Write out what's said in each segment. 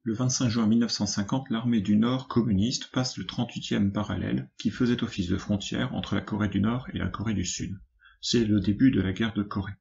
Le 25 juin 1950, l'armée du Nord communiste passe le 38e parallèle qui faisait office de frontière entre la Corée du Nord et la Corée du Sud. C'est le début de la guerre de Corée.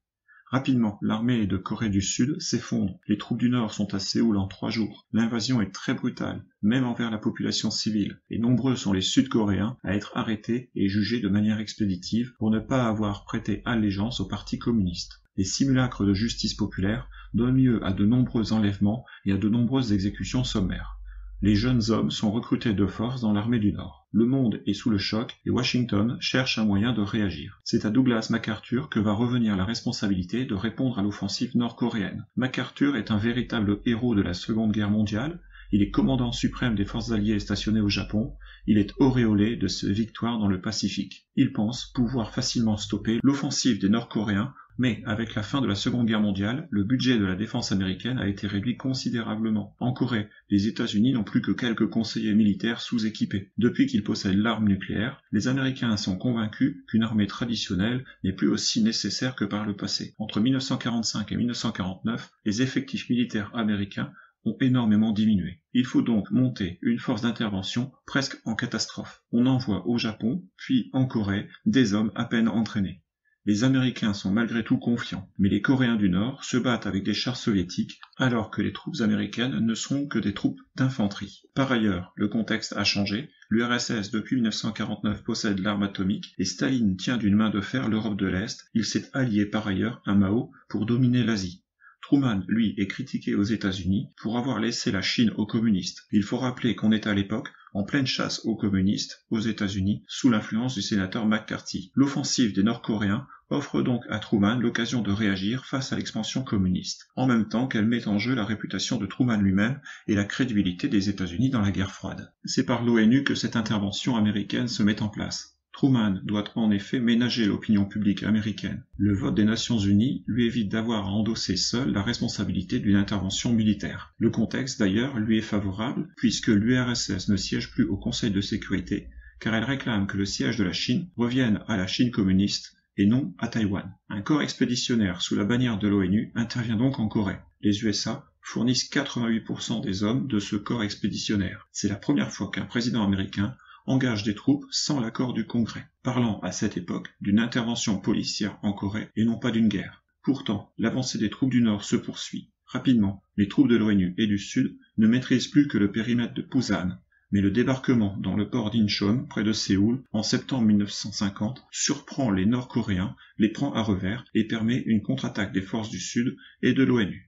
Rapidement, l'armée de Corée du Sud s'effondre. Les troupes du Nord sont à Séoul en 3 jours. L'invasion est très brutale, même envers la population civile, et nombreux sont les Sud-Coréens à être arrêtés et jugés de manière expéditive pour ne pas avoir prêté allégeance au parti communiste. Les simulacres de justice populaire donnent lieu à de nombreux enlèvements et à de nombreuses exécutions sommaires. Les jeunes hommes sont recrutés de force dans l'armée du Nord. Le monde est sous le choc et Washington cherche un moyen de réagir. C'est à Douglas MacArthur que va revenir la responsabilité de répondre à l'offensive nord-coréenne. MacArthur est un véritable héros de la Seconde Guerre mondiale. Il est commandant suprême des forces alliées stationnées au Japon. Il est auréolé de ses victoires dans le Pacifique. Il pense pouvoir facilement stopper l'offensive des Nord-Coréens, mais avec la fin de la Seconde Guerre mondiale, le budget de la défense américaine a été réduit considérablement. En Corée, les États-Unis n'ont plus que quelques conseillers militaires sous-équipés. Depuis qu'ils possèdent l'arme nucléaire, les Américains sont convaincus qu'une armée traditionnelle n'est plus aussi nécessaire que par le passé. Entre 1945 et 1949, les effectifs militaires américains ont énormément diminué. Il faut donc monter une force d'intervention presque en catastrophe. On envoie au Japon, puis en Corée, des hommes à peine entraînés. Les Américains sont malgré tout confiants, mais les Coréens du Nord se battent avec des chars soviétiques, alors que les troupes américaines ne sont que des troupes d'infanterie. Par ailleurs, le contexte a changé, l'URSS depuis 1949 possède l'arme atomique, et Staline tient d'une main de fer l'Europe de l'Est, il s'est allié par ailleurs à Mao pour dominer l'Asie. Truman, lui, est critiqué aux États-Unis pour avoir laissé la Chine aux communistes. Il faut rappeler qu'on est à l'époque en pleine chasse aux communistes aux États-Unis sous l'influence du sénateur McCarthy. L'offensive des Nord-Coréens offre donc à Truman l'occasion de réagir face à l'expansion communiste, en même temps qu'elle met en jeu la réputation de Truman lui-même et la crédibilité des États-Unis dans la guerre froide. C'est par l'ONU que cette intervention américaine se met en place. Truman doit en effet ménager l'opinion publique américaine. Le vote des Nations Unies lui évite d'avoir à endosser seul la responsabilité d'une intervention militaire. Le contexte d'ailleurs lui est favorable puisque l'URSS ne siège plus au Conseil de sécurité car elle réclame que le siège de la Chine revienne à la Chine communiste et non à Taïwan. Un corps expéditionnaire sous la bannière de l'ONU intervient donc en Corée. Les USA fournissent 88% des hommes de ce corps expéditionnaire. C'est la première fois qu'un président américain engage des troupes sans l'accord du Congrès, parlant à cette époque d'une intervention policière en Corée et non pas d'une guerre. Pourtant, l'avancée des troupes du Nord se poursuit. Rapidement, les troupes de l'ONU et du Sud ne maîtrisent plus que le périmètre de Pusan, mais le débarquement dans le port d'Incheon, près de Séoul, en septembre 1950, surprend les Nord-Coréens, les prend à revers et permet une contre-attaque des forces du Sud et de l'ONU.